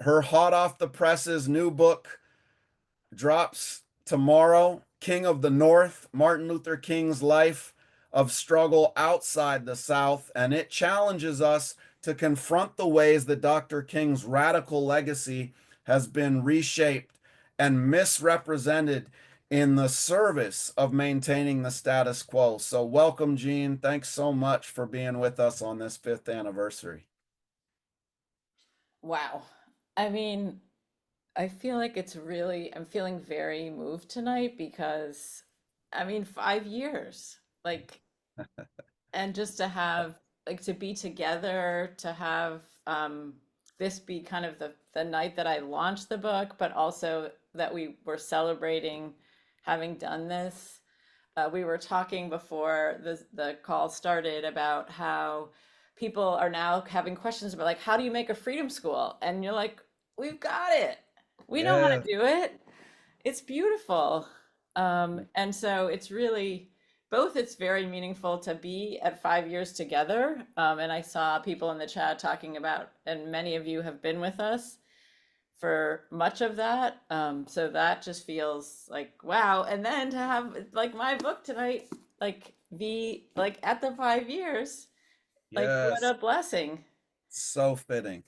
Her hot off the presses new book drops tomorrow, King of the North, Martin Luther King's life of struggle outside the South. And it challenges us to confront the ways that Dr. King's radical legacy has been reshaped and misrepresented in the service of maintaining the status quo. So, welcome, Jeanne. Thanks so much for being with us on this fifth anniversary. Wow. I mean, I feel like I'm feeling very moved tonight because, 5 years, like, and just to have, like, to be together, to have this be kind of the night that I launched the book, but also that we were celebrating having done this. We were talking before the call started about how people are now having questions about, like, how do you make a freedom school? And you're like, we've got it. We know how to Yeah, do it. It's beautiful. And so it's really both, it's very meaningful to be at 5 years together. And I saw people in the chat talking about, and many of you have been with us for much of that. So that just feels like wow. And then to have like my book tonight, like be like at the 5 years, like what yes, a blessing. so fitting.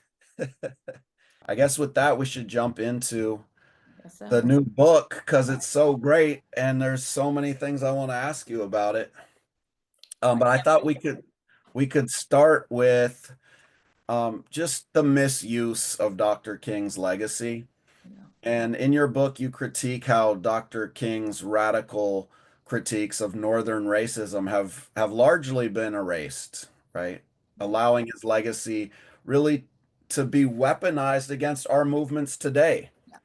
I guess with that, we should jump into Guess the so. new book because it's so great and there's so many things I want to ask you about it. I But I can't thought wait. we could start with just the misuse of Dr. King's legacy. Yeah. And in your book, you critique how Dr. King's radical critiques of Northern racism have largely been erased, right? Yeah. Allowing his legacy really to be weaponized against our movements today. Yeah.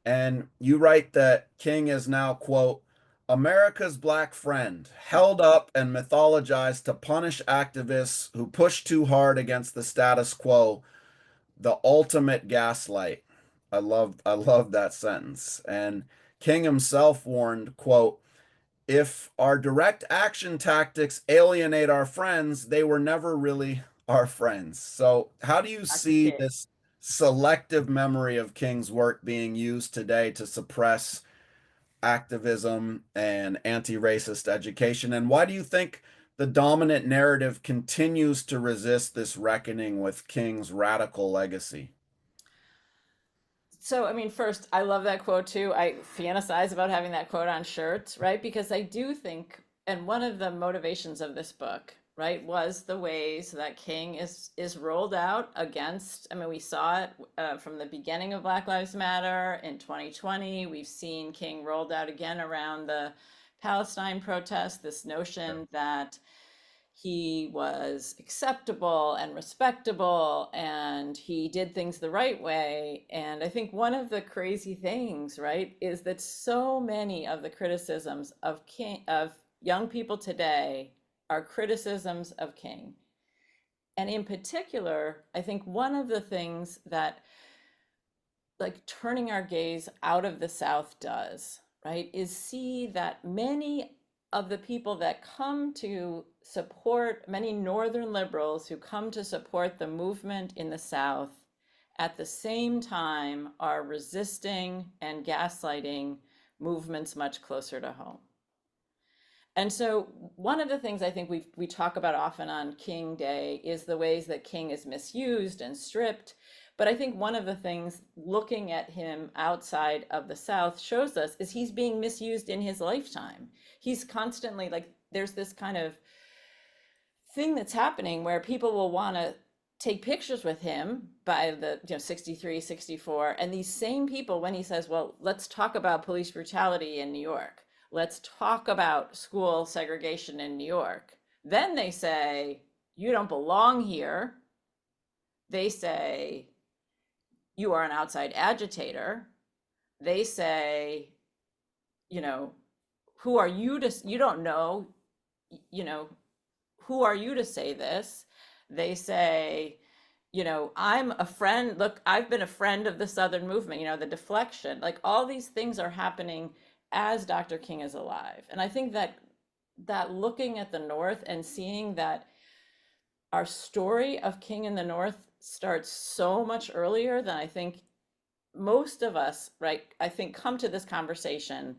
And you write that King is now, quote, America's black friend, Yeah. held up and mythologized to punish activists who push too hard against the status quo, the ultimate gaslight. I love that sentence. And King himself warned, quote, if our direct action tactics alienate our friends, they were never really our friends. So, how do you Dr. see King. this selective memory of King's work being used today to suppress activism and anti-racist education? And why do you think the dominant narrative continues to resist this reckoning with King's radical legacy? So, first, I love that quote too. I fantasize about having that quote on shirts, right? Because I do think, and one of the motivations of this book, right, was the ways that King is rolled out against. We saw it from the beginning of Black Lives Matter in 2020. We've seen King rolled out again around the Palestine protests. This notion that he was acceptable and respectable and he did things the right way. And I think one of the crazy things, right, is that so many of the criticisms of King, of young people today, are criticisms of King. And in particular, I think one of the things that, like, turning our gaze out of the South does, right, is see that many of the people that come to support, many Northern liberals who come to support the movement in the South, at the same time are resisting and gaslighting movements much closer to home. And so one of the things I think we talk about often on King Day is the ways that King is misused and stripped. But I think one of the things looking at him outside of the South shows us is he's being misused in his lifetime. He's constantly, like, there's this kind of thing that's happening where people will want to take pictures with him by the 63, 64, and these same people, when he says, well, let's talk about police brutality in New York, let's talk about school segregation in New York, then they say you don't belong here. They say you are an outside agitator. They say, you know who are you to, you don't know, you know who are you to say this? They say, I'm a friend. Look, I've been a friend of the Southern movement, the deflection. Like, all these things are happening as Dr. King is alive. And I think that looking at the North and seeing that our story of King in the North starts so much earlier than I think most of us, right? I think come to this conversation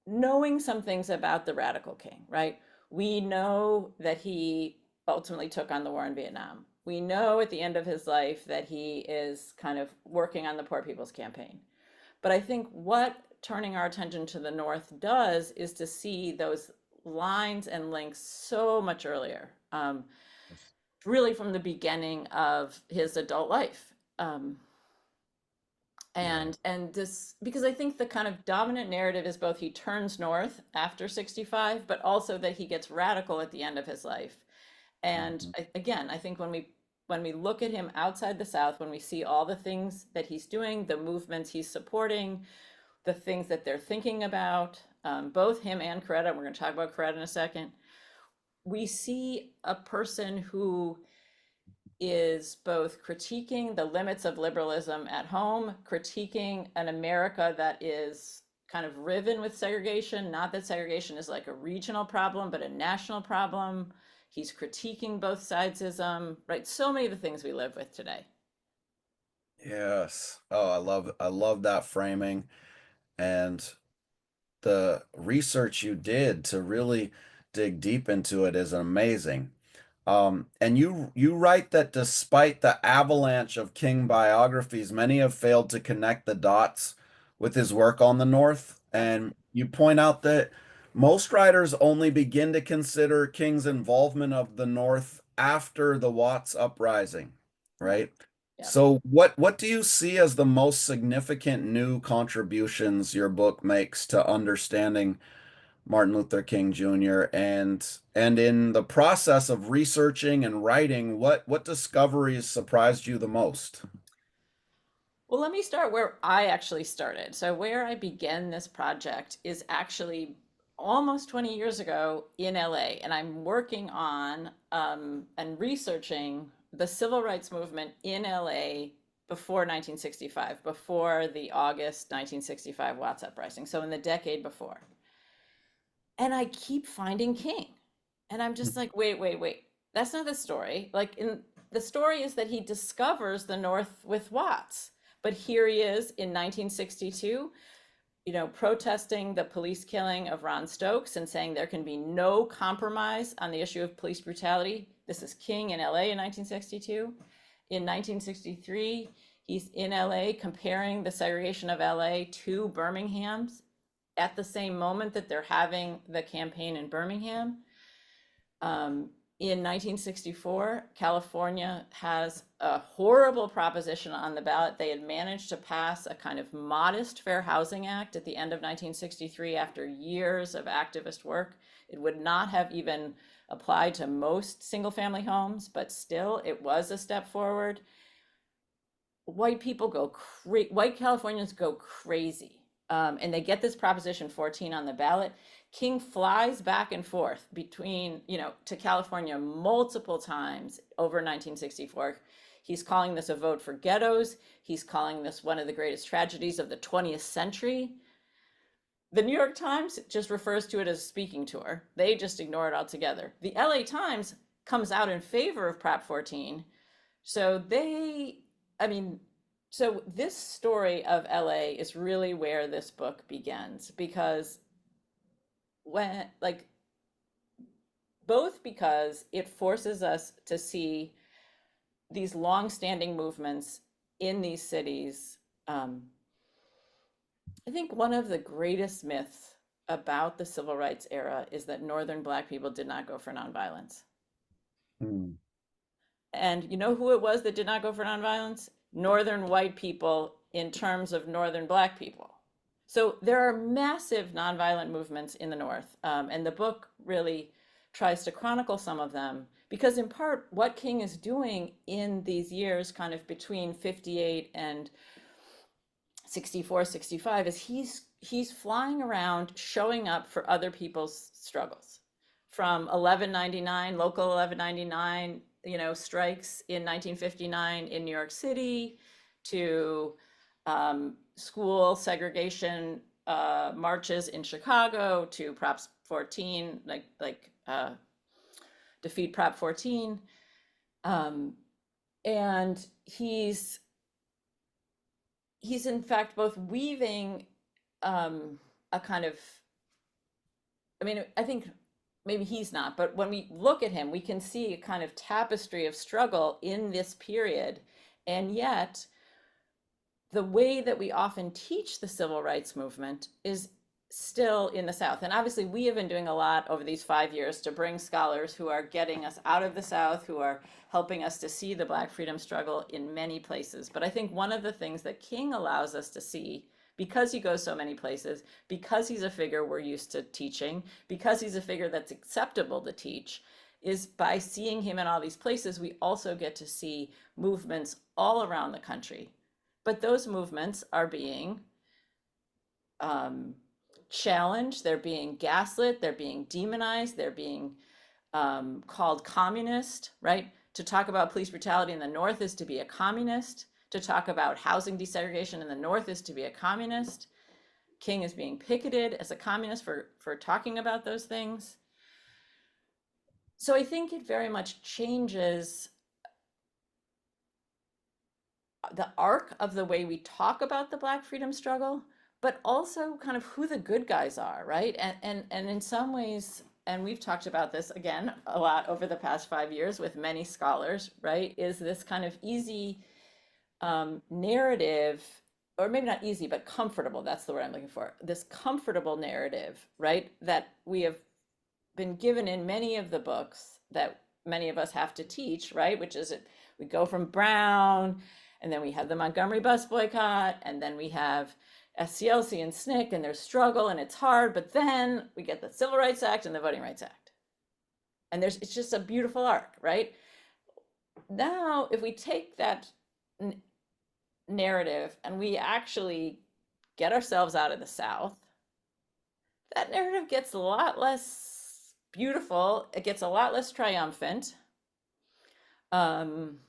knowing some things about the radical king, right? We know that he ultimately took on the war in Vietnam. We know at the end of his life that he is kind of working on the Poor People's Campaign. But I think what turning our attention to the North does is to see those lines and links so much earlier, really from the beginning of his adult life. Yeah. And this, because I think the kind of dominant narrative is both he turns north after 65, but also that he gets radical at the end of his life. And Mhm. again, I think when we look at him outside the South, when we see all the things that he's doing, the movements he's supporting, the things that they're thinking about, both him and Coretta, we're going to talk about Coretta in a second, we see a person who is both critiquing the limits of liberalism at home, critiquing an America that is kind of riven with segregation, not that segregation is like a regional problem, but a national problem. He's critiquing both sidesism, right? So many of the things we live with today. Yes. Oh, I love that framing and the research you did to really dig deep into it is amazing. And you write that despite the avalanche of King biographies, many have failed to connect the dots with his work on the North. That's And you point out that most writers only begin to consider King's involvement of the North after the Watts uprising, right. right? Yeah. So what do you see as the most significant new contributions your book makes to understanding Martin Luther King Jr. and in the process of researching and writing, what discoveries surprised you the most? Well, let me start where I actually started. So, where I began this project is actually almost 20 years ago in LA, and I'm working on and researching the civil rights movement in LA before 1965, before the August 1965 Watts uprising. So, in the decade before. And I keep finding King. And I'm just like, wait, wait, wait. That's not the story. Like in the story is that he discovers the North with Watts. But here he is in 1962, protesting the police killing of Ron Stokes and saying there can be no compromise on the issue of police brutality. This is King in LA in 1962. In 1963, he's in LA comparing the segregation of LA to Birmingham's at the same moment that they're having the campaign in Birmingham. In 1964, California has a horrible proposition on the ballot. They had managed to pass a kind of modest Fair Housing Act at the end of 1963 after years of activist work. It would not have even applied to most single family homes, but still, it was a step forward. White Californians go crazy. And they get this Proposition 14 on the ballot. King flies back and forth between, to California multiple times over 1964. He's calling this a vote for ghettos. He's calling this one of the greatest tragedies of the 20th century. The New York Times just refers to it as a speaking tour. They just ignore it altogether. The LA Times comes out in favor of Prop 14. So I mean, so this story of LA is really where this book begins because when, like, both because it forces us to see these long-standing movements in these cities. I think one of the greatest myths about the civil rights era is that Northern Black people did not go for nonviolence. Hmm. And you know who it was that did not go for nonviolence? Northern white people in terms of Northern Black people. So there are massive nonviolent movements in the North. And the book really tries to chronicle some of them because, in part, what King is doing in these years, kind of between 58 and 64, 65, is he's flying around showing up for other people's struggles. From 1199, local 1199, strikes in 1959 in New York City to school segregation marches in Chicago to Prop 14, defeat Prop 14. Um, and he's in fact both weaving a kind of, I mean, I think maybe he's not, but when we look at him, we can see a kind of tapestry of struggle in this period. And yet, the way that we often teach the civil rights movement is still in the South. And obviously, we have been doing a lot over these 5 years to bring scholars who are getting us out of the South, who are helping us to see the Black freedom struggle in many places. But I think one of the things that King allows us to see, because he goes so many places, because he's a figure we're used to teaching, because he's a figure that's acceptable to teach, is by seeing him in all these places, we also get to see movements all around the country. But those movements are being um, challenged, they're being gaslit, they're being demonized, they're being called communist, right? To talk about police brutality in the North is to be a communist. To talk about housing desegregation in the North is to be a communist. King is being picketed as a communist for talking about those things. So I think it very much changes the arc of the way we talk about the Black freedom struggle, but also kind of who the good guys are, right? And in some ways, and we've talked about this again a lot over the past 5 years with many scholars, right? Is this kind of easy narrative, or maybe not easy, but comfortable. That's the word I'm looking for. This comfortable narrative, right? That we have been given in many of the books that many of us have to teach, right? Which is it, we go from Brown, and then we have the Montgomery bus boycott, and then we have SCLC and SNCC, and there's struggle, and it's hard, but then we get the Civil Rights Act and the Voting Rights Act. And it's just a beautiful arc, right? Now, if we take that narrative and we actually get ourselves out of the South, that narrative gets a lot less beautiful. It gets a lot less triumphant. Um,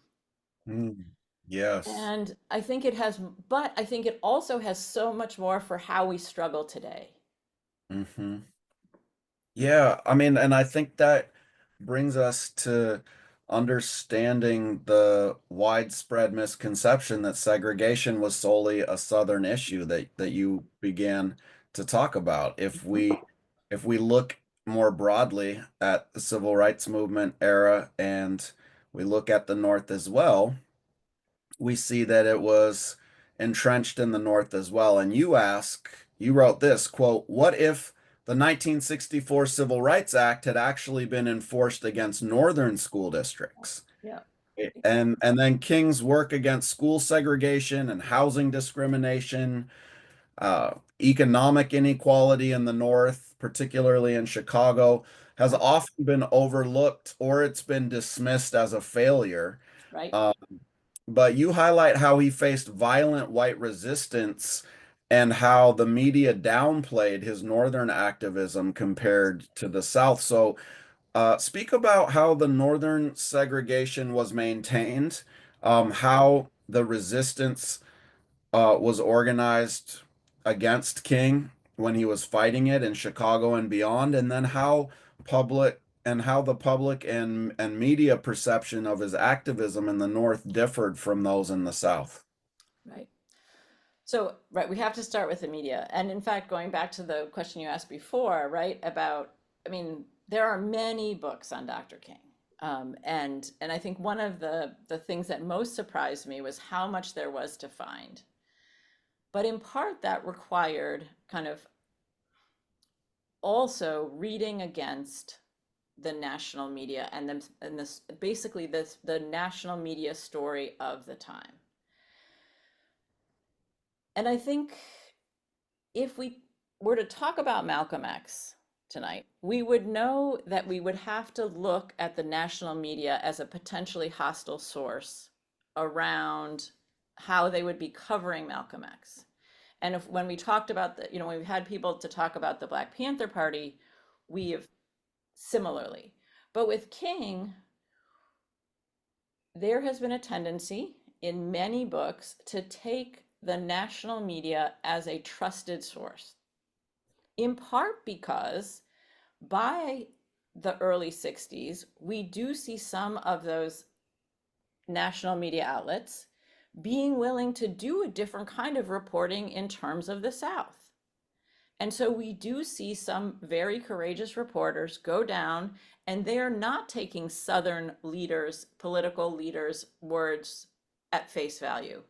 Mm, yes. and I think it has, but I think it also has so much more for how we struggle today. Hmm. Yeah, I mean, and I think that brings us to understanding the widespread misconception that segregation was solely a Southern issue that you began to talk about. If we look more broadly at the civil rights movement era and we look at the North as well, we see that it was entrenched in the North as well. And you wrote this quote, what if the 1964 Civil Rights Act had actually been enforced against Northern school districts? Yeah, And then King's work against school segregation and housing discrimination, economic inequality in the North, particularly in Chicago, has right, often been overlooked or it's been dismissed as a failure. right, Uh, but you highlight how he faced violent white resistance and how the media downplayed his northern activism compared to the South. So, speak about how the northern segregation was maintained, how the resistance was organized against King when he was fighting it in Chicago and beyond, and then how the public and media perception of his activism in the North differed from those in the South. right. So, right, we have to start with the media. And in fact, going back to the question you asked before, right, about, I mean, there are many books on Dr. King. And I think one of the things that most surprised me was how much there was to find. But in part, that required kind of also reading against the national media and this basically the national media story of the time. And I think if we were to talk about Malcolm X tonight, we would know that we would have to look at the national media as a potentially hostile source around how they would be covering Malcolm X. And if when we talked about the, when we've had people to talk about the Black Panther Party, we have similarly. But with King, there has been a tendency in many books to take the national media as a trusted source, in part because by the early 60s, we do see some of those national media outlets being willing to do a different kind of reporting in terms of the South. And so we do see some very courageous reporters go down, and they are not taking Southern leaders, political leaders' words at face value.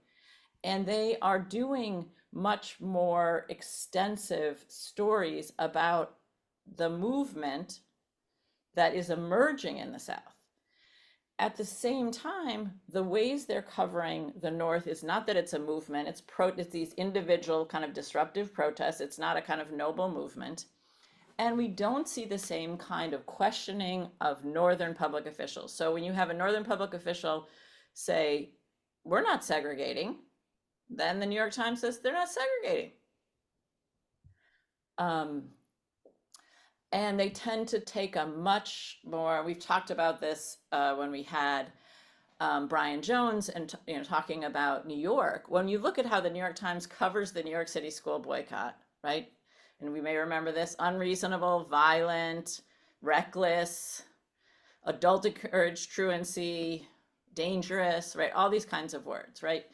And they are doing much more extensive stories about the movement that is emerging in the South. At the same time, the ways they're covering the North is not that it's a movement, it's these individual kind of disruptive protests. It's not a kind of noble movement. And we don't see the same kind of questioning of Northern public officials. So when you have a Northern public official say, we're not segregating, then the New York Times says they're not segregating. And they tend to take a much more, we've talked about this when we had Brian Jones and talking about New York. When you look at how the New York Times covers the New York City school boycott, right? And we may remember this: unreasonable, violent, reckless, adult encouraged truancy, dangerous, right? All these kinds of words, right?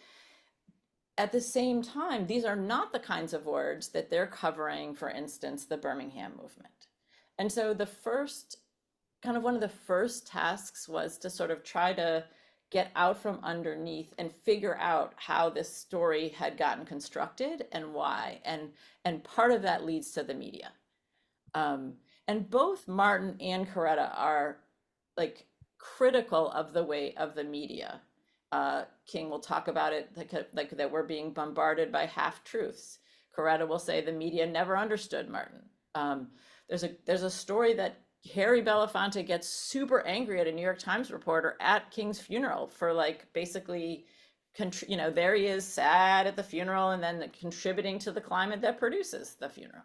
At the same time, these are not the kinds of words that they're covering, for instance, the Birmingham movement. And so one of the first tasks was to sort of try to get out from underneath and figure out how this story had gotten constructed and why. And part of that leads to the media. And both Martin and Coretta are like critical of the way of the media. King will talk about it like that we're being bombarded by half-truths. Coretta will say the media never understood Martin. There's a story that Harry Belafonte gets super angry at a New York Times reporter at King's funeral for like basically, there he is sad at the funeral and then contributing to the climate that produces the funeral.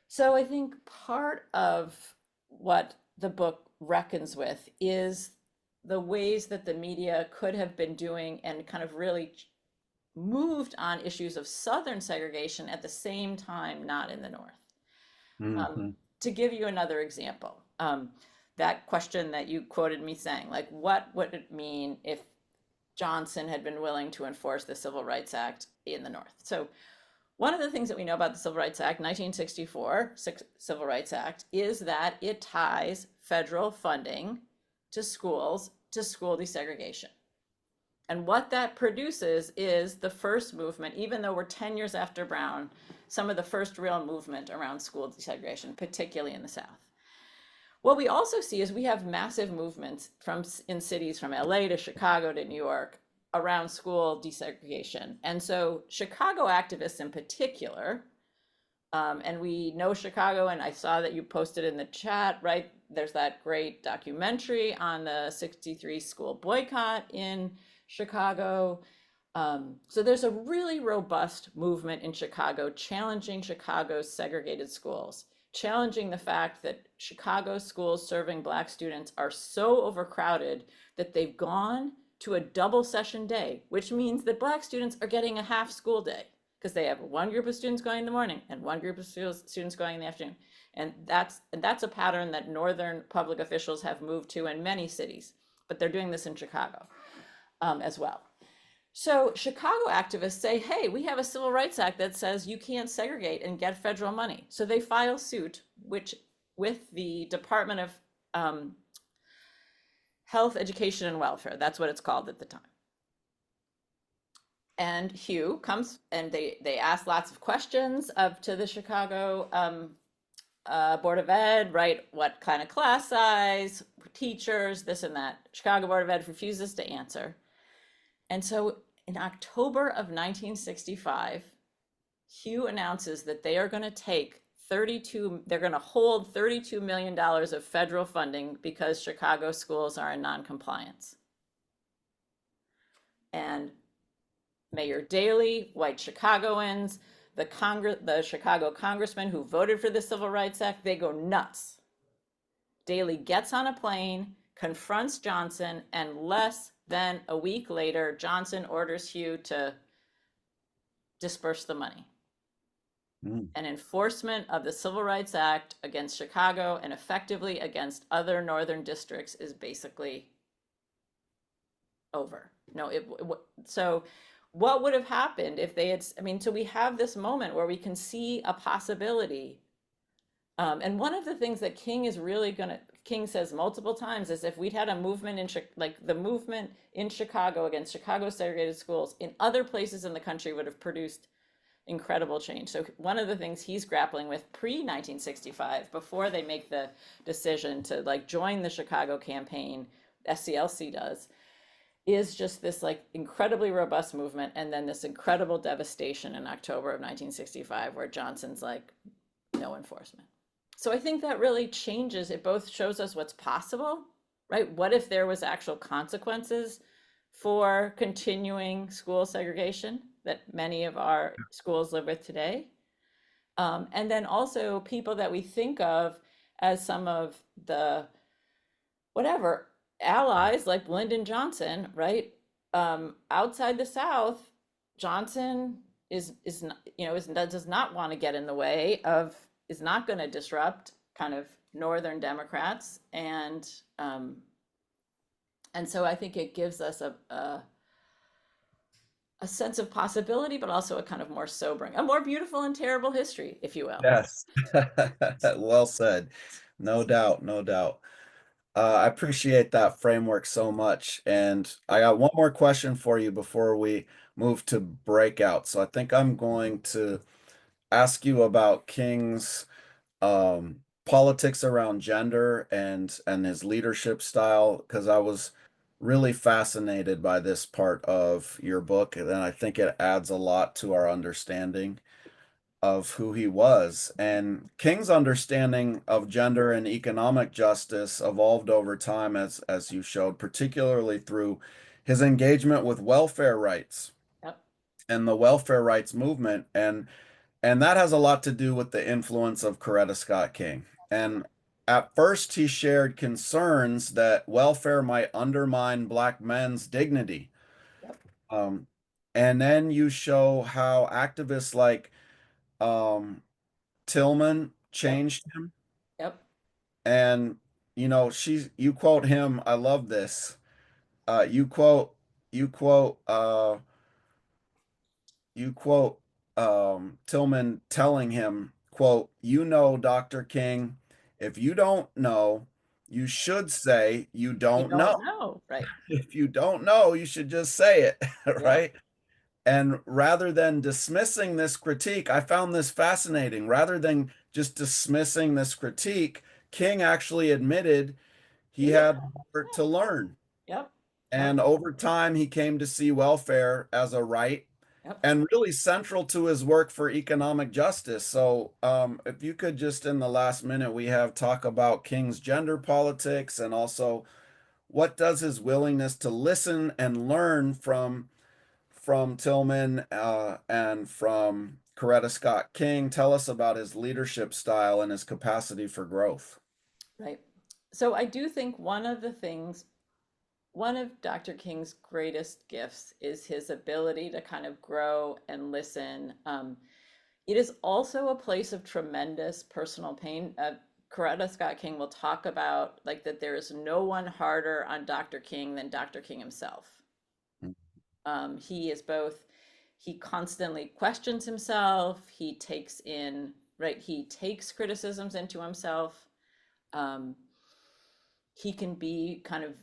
So I think part of what the book reckons with is the ways that the media could have been doing and kind of really moved on issues of Southern segregation at the same time, not in the North. To give you another example, that question that you quoted me saying, like, what would it mean if Johnson had been willing to enforce the Civil Rights Act in the North? So one of the things that we know about the Civil Rights Act, 1964 Civil Rights Act, is that it ties federal funding to schools to school desegregation. And what that produces is the first movement, even though we're 10 years after Brown, some of the first real movement around school desegregation, particularly in the South. What we also see is we have massive movements in cities from LA to Chicago to New York around school desegregation. And so Chicago activists in particular, and we know Chicago, and I saw that you posted in the chat, right? There's that great documentary on the 63 school boycott in Chicago. So there's a really robust movement in Chicago challenging Chicago's segregated schools, challenging the fact that Chicago schools serving Black students are so overcrowded that they've gone to a double session day, which means that Black students are getting a half school day because they have one group of students going in the morning and one group of students going in the afternoon. And that's a pattern that Northern public officials have moved to in many cities, but they're doing this in Chicago as well. So Chicago activists say, hey, we have a Civil Rights Act that says you can't segregate and get federal money. So they file suit with the Department of Health, Education, and Welfare. That's what it's called at the time. And Hugh comes and they ask lots of questions to the Chicago Board of Ed, right? What kind of class size, teachers, this and that. Chicago Board of Ed refuses to answer. And so in October of 1965, Hugh announces that they are going to they're going to hold $32 million of federal funding because Chicago schools are in non-compliance. And Mayor Daley, white Chicagoans, the Chicago congressman who voted for the Civil Rights Act, they go nuts. Daley gets on a plane, confronts Johnson, and less than a week later, Johnson orders Hugh to disperse the money. An enforcement of the Civil Rights Act against Chicago and effectively against other northern districts is basically over. No, so what would have happened if they had, I mean, so we have this moment where we can see a possibility. And one of the things that King says multiple times is if we'd had a movement like the movement in Chicago against Chicago segregated schools in other places in the country would have produced incredible change. So one of the things he's grappling with pre 1965, before they make the decision to like join the Chicago campaign, SCLC does, is just this like incredibly robust movement and then this incredible devastation in October of 1965 where Johnson's like no enforcement. So I think that really changes. It both shows us what's possible, right? What if there was actual consequences for continuing school segregation that many of our schools live with today? And then also people that we think of as some of the whatever allies like Lyndon Johnson, right? Outside the South, Johnson is not, does not want to get in the way of, is not going to disrupt kind of Northern Democrats, and so I think it gives us a sense of possibility, but also a kind of more sobering, a more beautiful and terrible history, if you will. Yes. Well said. No doubt, no doubt. I appreciate that framework so much. And I got one more question for you before we move to breakout. So I think I'm going to ask you about King's politics around gender and his leadership style, because I was really fascinated by this part of your book, and I think it adds a lot to our understanding of who he was. And King's understanding of gender and economic justice evolved over time, as you showed, particularly through his engagement with welfare rights Yep. and the welfare rights movement. And that has a lot to do with the influence of Coretta Scott King. And at first, he shared concerns that welfare might undermine Black men's dignity. Yep. Um, and then you show how activists like um, Tillman Yep. changed him. Yep. And, you quote him. I love this. You quote, you quote, uh, you quote Tillman telling him, quote, Dr. King, if you don't know, you should say you You don't know. don't know, right? If you don't know, you should just say it, Yep. right? And rather than dismissing this critique, I found this fascinating. Rather than just dismissing this critique, King actually admitted he He had learned. more to Yeah. learn. Yep. Yep. And over time, he came to see welfare as a right Yep. and really central to his work for economic justice. So, if you could just in the last minute we have talk about King's gender politics and also what does his willingness to listen and learn from Tillman and from Coretta Scott King tell us about his leadership style and his capacity for growth. Right. So I do think one of Dr. King's greatest gifts is his ability to kind of grow and listen. It is also a place of tremendous personal pain. Coretta Scott King will talk about like that there is no one harder on Dr. King than Dr. King himself. He is both, he constantly questions himself, he takes in, right, he takes criticisms into himself. Um, he can be kind of,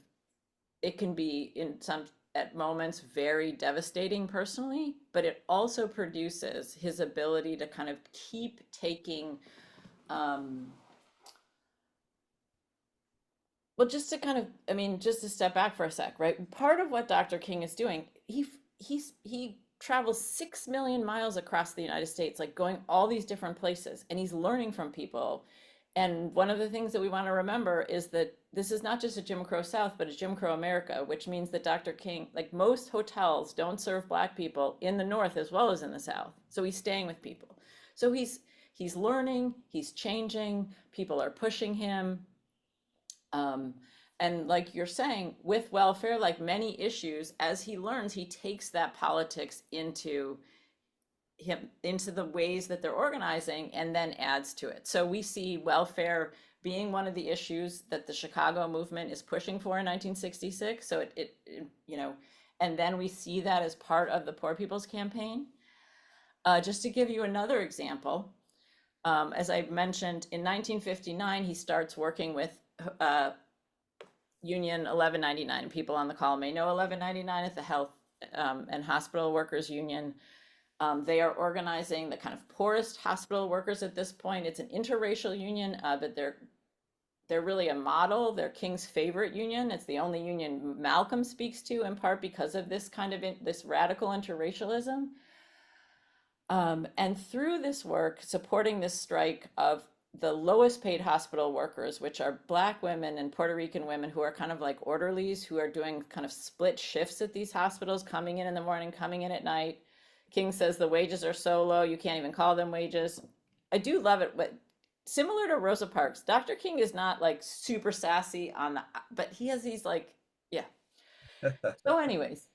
it can be in some at moments very devastating personally, but it also produces his ability to kind of keep taking um, well, just to kind of, I mean, just to step back for a sec, right? Part of what Dr. King is doing, he travels 6 million miles across the United States, like going all these different places, and he's learning from people. And one of the things that we want to remember is that this is not just a Jim Crow South, but a Jim Crow America, which means that Dr. King, like most hotels, don't serve Black people in the North as well as in the South. So he's staying with people. So he's learning, he's changing, people are pushing him. Um, and like you're saying, with welfare, like many issues, as he learns, he takes that politics into the ways that they're organizing and then adds to it. So we see welfare being one of the issues that the Chicago movement is pushing for in 1966. So and then we see that as part of the Poor People's Campaign. Just to give you another example, as I mentioned, in 1959, he starts working with Union 1199. People on the call may know 1199 at the Health and Hospital Workers Union. They are organizing the kind of poorest hospital workers at this point. It's an interracial union, but they're really a model. They're King's favorite union. It's the only union Malcolm speaks to, in part because of this kind of this radical interracialism. And through this work, supporting this strike of the lowest paid hospital workers, which are Black women and Puerto Rican women who are kind of like orderlies who are doing kind of split shifts at these hospitals, coming in the morning, coming in at night. King says the wages are so low, you can't even call them wages. I do love it, but similar to Rosa Parks, Dr. King is not like super sassy but he has these like, yeah. So anyways,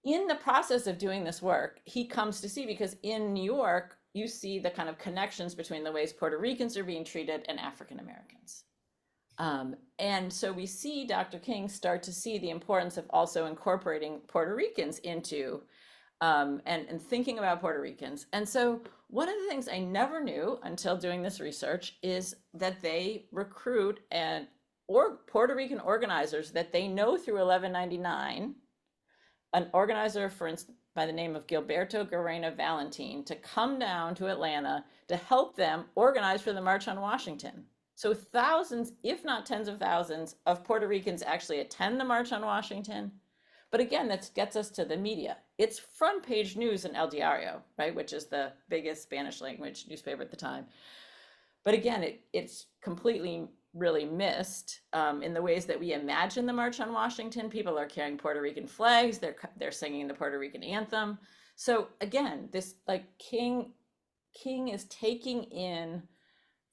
in the process of doing this work, he comes to see, because in New York, you see the kind of connections between the ways Puerto Ricans are being treated and African Americans. And so we see Dr. King start to see the importance of also incorporating Puerto Ricans into and thinking about Puerto Ricans. And so one of the things I never knew until doing this research is that they recruit or Puerto Rican organizers that they know through 1199, an organizer, for instance, by the name of Gilberto Garena Valentin, to come down to Atlanta to help them organize for the March on Washington. So thousands, if not tens of thousands, of Puerto Ricans actually attend the March on Washington. But again, that gets us to the media. It's front page news in El Diario, right, which is the biggest Spanish language newspaper at the time. But again, it's completely really missed in the ways that we imagine the March on Washington. People are carrying Puerto Rican flags. They're singing the Puerto Rican anthem. So again, this like King is taking in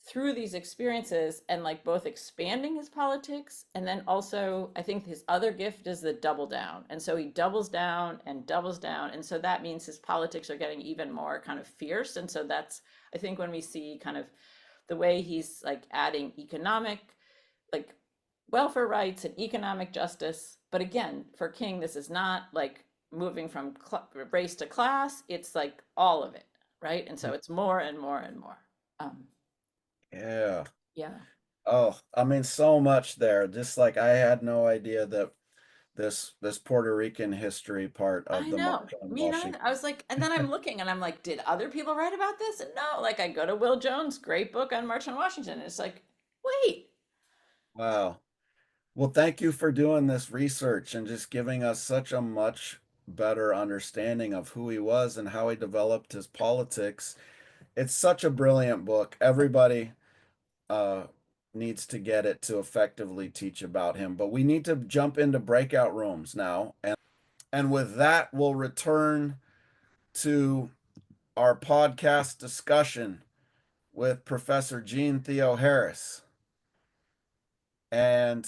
through these experiences and like both expanding his politics, and then also I think his other gift is the double down. And so he doubles down and doubles down, and so that means his politics are getting even more kind of fierce. And so that's, I think, when we see kind of the way he's like adding economic, like welfare rights and economic justice. But again, for King, this is not like moving from race to class. It's like all of it, right? And so it's more and more and more. Yeah. Yeah. Oh, I mean, so much there. Just like I had no idea that this Puerto Rican history part of I the know. March on Me neither. Washington. I was like, and then I'm looking and I'm like, did other people write about this? And no, like I go to Will Jones' great book on March on Washington. And it's like, wait. Wow. Well, thank you for doing this research and just giving us such a much better understanding of who he was and how he developed his politics. It's such a brilliant book. Everybody uh, needs to get it to effectively teach about him. But we need to jump into breakout rooms now. And with that, we'll return to our podcast discussion with Professor Jeanne Theoharis. And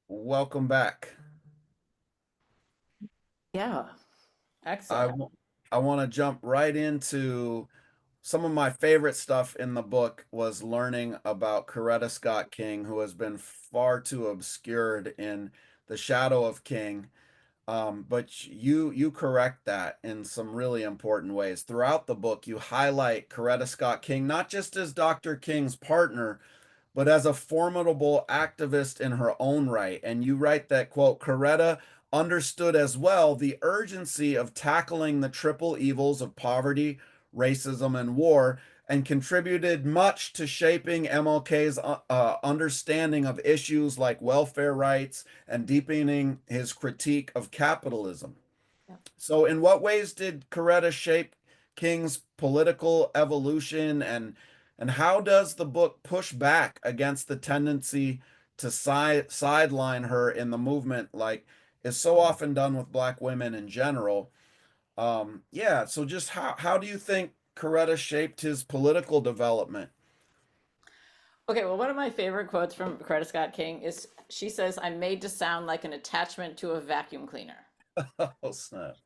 welcome back. Yeah. I, Excellent. w- I want to jump right into some of my favorite stuff in the book was learning about Coretta Scott King, who has been far too obscured in the shadow of King. But you correct that in some really important ways. Throughout the book, you highlight Coretta Scott King not just as Dr. King's partner, but as a formidable activist in her own right. And you write that, quote, Coretta understood as well the urgency of tackling the triple evils of poverty, racism, and war, and contributed much to shaping MLK's understanding of issues like welfare rights and deepening his critique of capitalism. Yeah. So, in what ways did Coretta shape King's political evolution, and how does the book push back against the tendency to sideline her in the movement, like is so often done with Black women in general? Yeah, so just how do you think Coretta shaped his political development? Okay, well, one of my favorite quotes from Coretta Scott King is she says, I'm made to sound like an attachment to a vacuum cleaner, Oh, snap.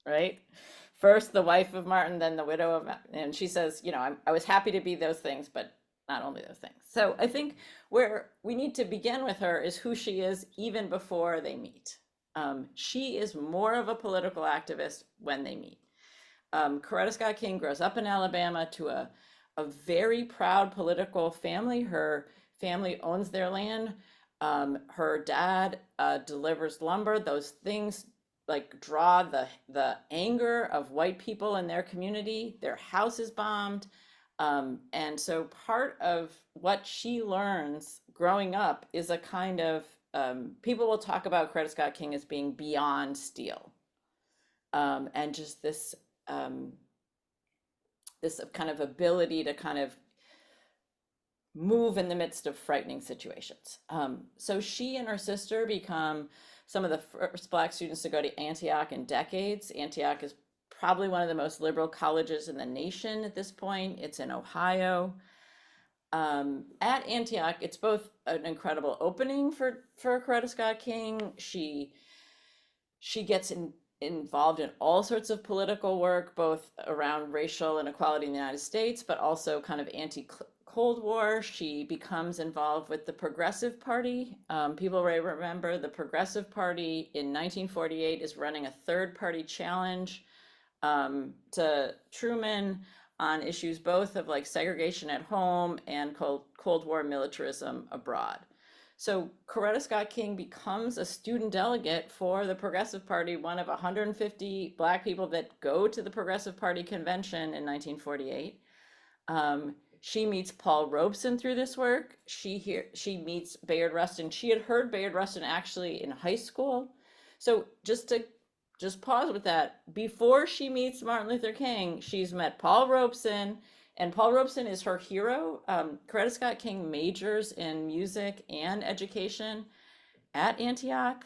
right? First, the wife of Martin, then the widow of, and she says, I was happy to be those things, but not only those things. So I think where we need to begin with her is who she is even before they meet. She is more of a political activist when they meet. Coretta Scott King grows up in Alabama to a very proud political family. Her family owns their land. Her dad delivers lumber. Those things like draw the anger of white people in their community. Their house is bombed. And so part of what she learns growing up is a kind of people will talk about Coretta Scott King as being beyond steel, and just this kind of ability to kind of move in the midst of frightening situations. So she and her sister become some of the first Black students to go to Antioch in decades. Antioch is probably one of the most liberal colleges in the nation at this point. It's in Ohio. At Antioch, it's both an incredible opening for Coretta Scott King. She gets involved in all sorts of political work, both around racial inequality in the United States, but also kind of anti-Cold War. She becomes involved with the Progressive Party. People may remember the Progressive Party in 1948 is running a third-party challenge to Truman on issues both of like segregation at home and Cold War militarism abroad. So Coretta Scott King becomes a student delegate for the Progressive Party, one of 150 Black people that go to the Progressive Party convention in 1948. She meets Paul Robeson through this work. She meets Bayard Rustin. She had heard Bayard Rustin actually in high school. So just pause with that. Before she meets Martin Luther King, she's met Paul Robeson, and Paul Robeson is her hero. Coretta Scott King majors in music and education at Antioch.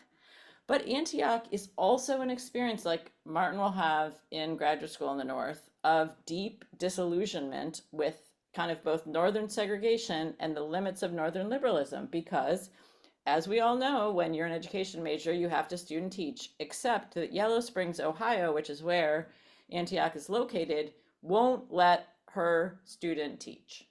But Antioch is also an experience like Martin will have in graduate school in the North of deep disillusionment with kind of both Northern segregation and the limits of Northern liberalism, because as we all know, when you're an education major, you have to student teach, except that Yellow Springs, Ohio, which is where Antioch is located, won't let her student teach.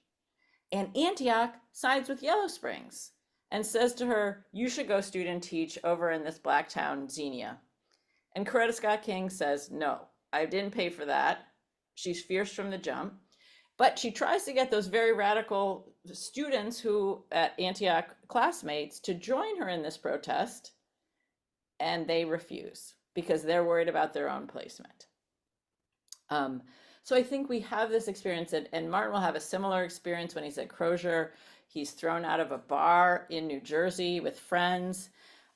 And Antioch sides with Yellow Springs and says to her, you should go student teach over in this Black town, Xenia. And Coretta Scott King says, no, I didn't pay for that. She's fierce from the jump. But she tries to get those very radical students who at Antioch classmates to join her in this protest, and they refuse because they're worried about their own placement. So I think we have this experience, and Martin will have a similar experience when he's at Crozier. He's thrown out of a bar in New Jersey with friends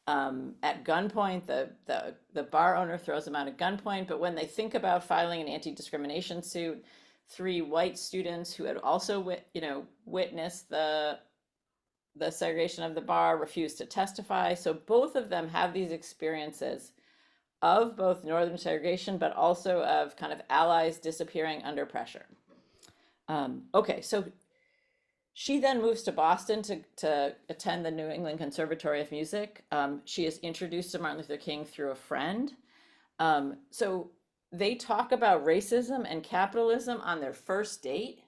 at gunpoint. The bar owner throws him out at gunpoint, but when they think about filing an anti-discrimination suit, 3 white students who had also witnessed the segregation of the bar refused to testify. So both of them have these experiences of both Northern segregation, but also of kind of allies disappearing under pressure. Okay, so she then moves to Boston to attend the New England Conservatory of Music. She is introduced to Martin Luther King through a friend. So they talk about racism and capitalism on their first date.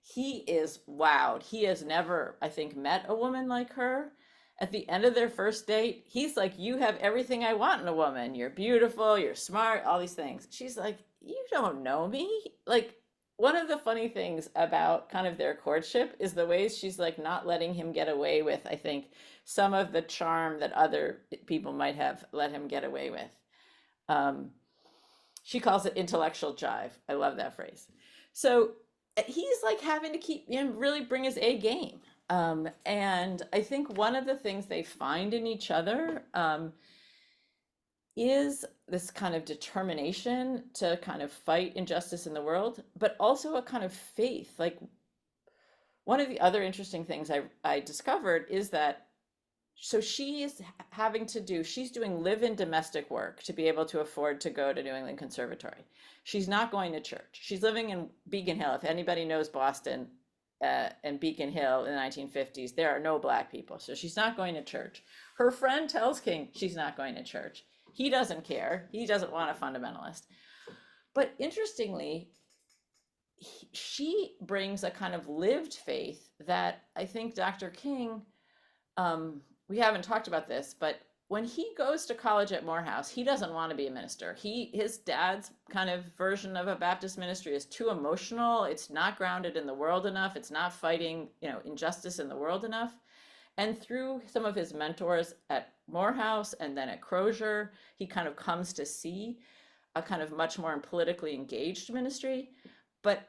He is wowed. He has never, I think, met a woman like her. At the end of their first date, he's like, you have everything I want in a woman. You're beautiful, you're smart, all these things. She's like, you don't know me. Like, one of the funny things about kind of their courtship is the ways she's like not letting him get away with, I think, some of the charm that other people might have let him get away with. She calls it intellectual jive. I love that phrase. So he's like having to keep, really bring his A game. And I think one of the things they find in each other is this kind of determination to kind of fight injustice in the world, but also a kind of faith. Like, one of the other interesting things I discovered is that so she is she's doing live-in domestic work to be able to afford to go to New England Conservatory. She's not going to church. She's living in Beacon Hill. If anybody knows Boston and Beacon Hill in the 1950s, there are no Black people. So she's not going to church. Her friend tells King she's not going to church. He doesn't care. He doesn't want a fundamentalist. But interestingly, she brings a kind of lived faith that I think Dr. King, we haven't talked about this, but when he goes to college at Morehouse, he doesn't want to be a minister. His dad's kind of version of a Baptist ministry is too emotional. It's not grounded in the world enough. It's not fighting, injustice in the world enough. And through some of his mentors at Morehouse and then at Crozier, he kind of comes to see a kind of much more politically engaged ministry. But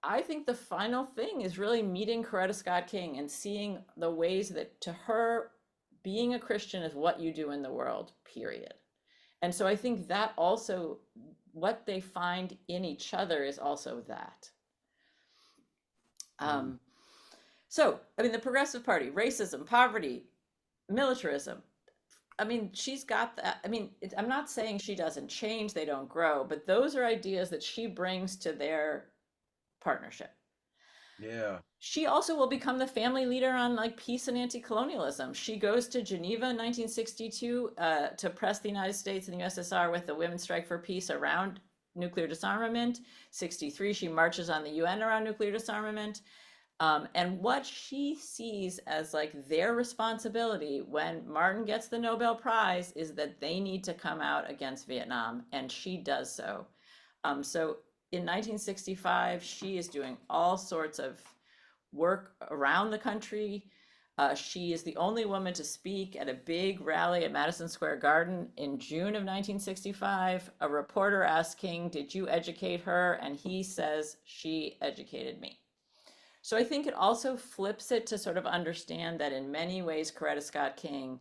I think the final thing is really meeting Coretta Scott King and seeing the ways that to her, being a Christian is what you do in the world, period. And so I think that also, what they find in each other is also that. Mm. Um, so, I mean, the Progressive Party, racism, poverty, militarism. I mean, she's got that. I mean, I'm not saying she doesn't change, they don't grow, but those are ideas that she brings to their partnership. Yeah. She also will become the family leader on like peace and anti-colonialism. She goes to Geneva in 1962 to press the United States and the USSR with the Women's Strike for Peace around nuclear disarmament. 63, she marches on the UN around nuclear disarmament. And what she sees as like their responsibility when Martin gets the Nobel Prize is that they need to come out against Vietnam, and she does so. So in 1965, she is doing all sorts of work around the country. She is the only woman to speak at a big rally at Madison Square Garden in June of 1965. A reporter asks King, "Did you educate her?" And he says, "She educated me." So I think it also flips it to sort of understand that in many ways, Coretta Scott King,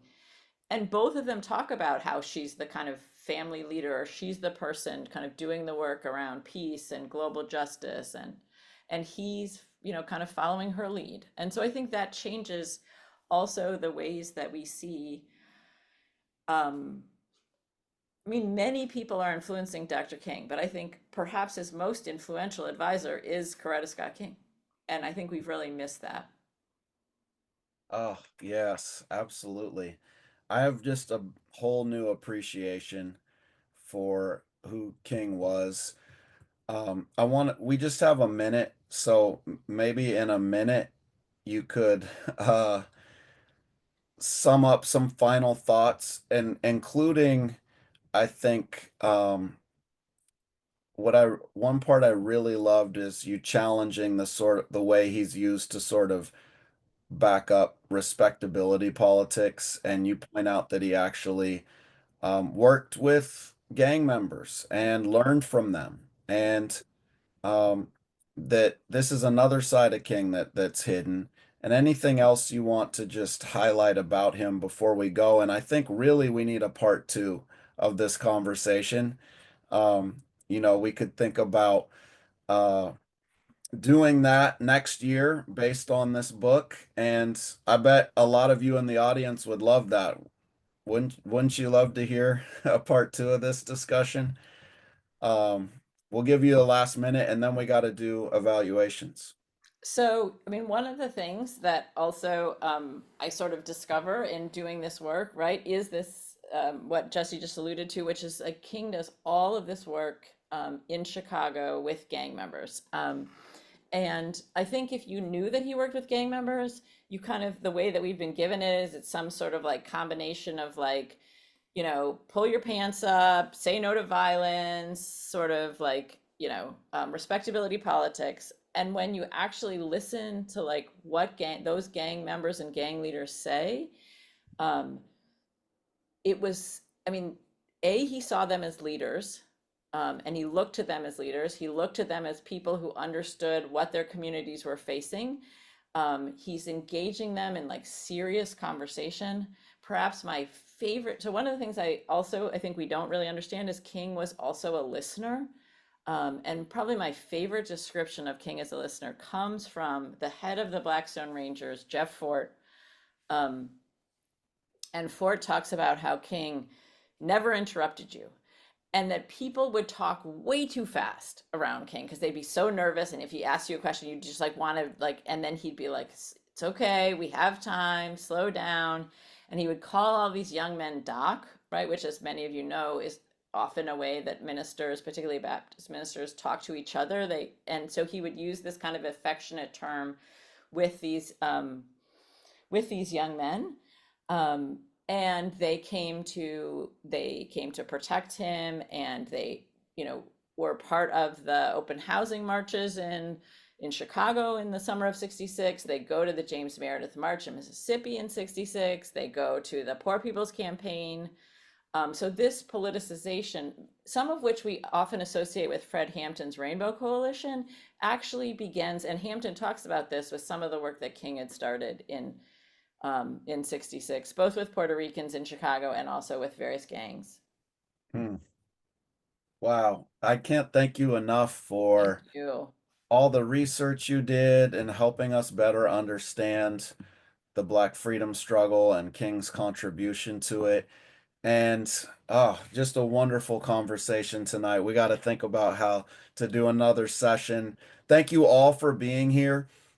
and both of them talk about how she's the kind of family leader, or she's the person kind of doing the work around peace and global justice, and he's, kind of following her lead. And so I think that changes also the ways that we see. I mean, many people are influencing Dr. King, but I think perhaps his most influential advisor is Coretta Scott King. And I think we've really missed that. Oh, yes, absolutely. I have just a whole new appreciation for who King was. We just have a minute, so maybe in a minute you could uh, sum up some final thoughts, and including, I think, one part I really loved is you challenging the way he's used to sort of back up respectability politics, and you point out that he actually worked with gang members and learned from them, and um, that this is another side of King that's hidden. And anything else you want to just highlight about him before we go? And I think really we need a part two of this conversation. We could think about uh, doing that next year based on this book, and I bet a lot of you in the audience would love that. Wouldn't you love to hear a part two of this discussion? Um, we'll give you the last minute, and then we got to do evaluations. So, I mean, one of the things that also I sort of discover in doing this work, right, is this what Jesse just alluded to, which is like King does all of this work in Chicago with gang members. And I think if you knew that he worked with gang members, you kind of, the way that we've been given it is it's some sort of like combination of like, pull your pants up, say no to violence, sort of like, respectability politics. And when you actually listen to like what those gang members and gang leaders say, um, it was, I mean, he saw them as leaders, and he looked to them as leaders. He looked to them as people who understood what their communities were facing. He's engaging them in like serious conversation. Perhaps my favorite, so one of the things I think we don't really understand is King was also a listener. And probably my favorite description of King as a listener comes from the head of the Blackstone Rangers, Jeff Fort. Um, and Fort talks about how King never interrupted you, and that people would talk way too fast around King because they'd be so nervous. And if he asked you a question, you just like want to like, and then he'd be like, "It's okay, we have time, slow down." And he would call all these young men Doc, right? Which, as many of you know, is often a way that ministers, particularly Baptist ministers, talk to each other. And so he would use this kind of affectionate term with these young men. And they came to protect him, and they, were part of the open housing marches in Chicago in the summer of 66. They go to the James Meredith March in Mississippi in 66. They go to the Poor People's Campaign. So this politicization, some of which we often associate with Fred Hampton's Rainbow Coalition, actually begins, and Hampton talks about this with some of the work that King had started in 66, both with Puerto Ricans in Chicago and also with various gangs. Hmm. Wow. I can't thank you enough Thank for you. all the research you did and helping us better understand the Black freedom struggle and King's contribution to it. And oh, just a wonderful conversation tonight. We got to think about how to do another session. Thank you all for being here.